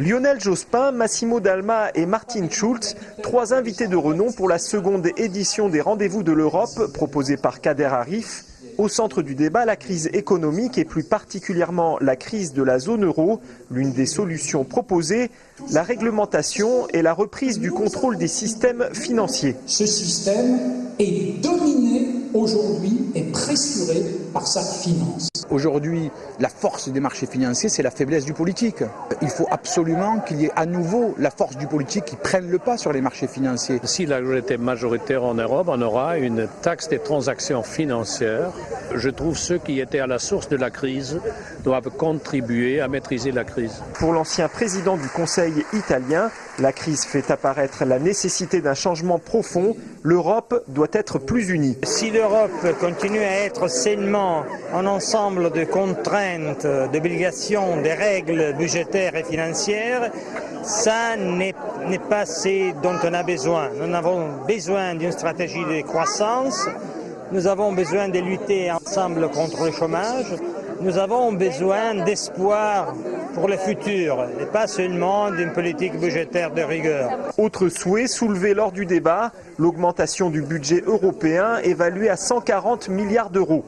Lionel Jospin, Massimo Dalma et Martin Schulz, trois invités de renom pour la seconde édition des Rendez-vous de l'Europe proposée par Kader Arif. Au centre du débat, la crise économique et plus particulièrement la crise de la zone euro. L'une des solutions proposées, la réglementation et la reprise du contrôle des systèmes financiers. Ce système est dominé aujourd'hui et pressuré par sa finance. Aujourd'hui, la force des marchés financiers, c'est la faiblesse du politique. Il faut absolument qu'il y ait à nouveau la force du politique qui prenne le pas sur les marchés financiers. Si la majoritaire en Europe, on aura une taxe des transactions financières. Je trouve ceux qui étaient à la source de la crise doivent contribuer à maîtriser la crise. Pour l'ancien président du Conseil italien, la crise fait apparaître la nécessité d'un changement profond. L'Europe doit être plus unie. Si l'Europe continue à être sainement un ensemble de contraintes, d'obligations, des règles budgétaires et financières, ça n'est pas ce dont on a besoin. Nous avons besoin d'une stratégie de croissance, nous avons besoin de lutter ensemble contre le chômage, nous avons besoin d'espoir pour le futur et pas seulement d'une politique budgétaire de rigueur. Autre souhait soulevé lors du débat, l'augmentation du budget européen évalué à 140 milliards d'euros.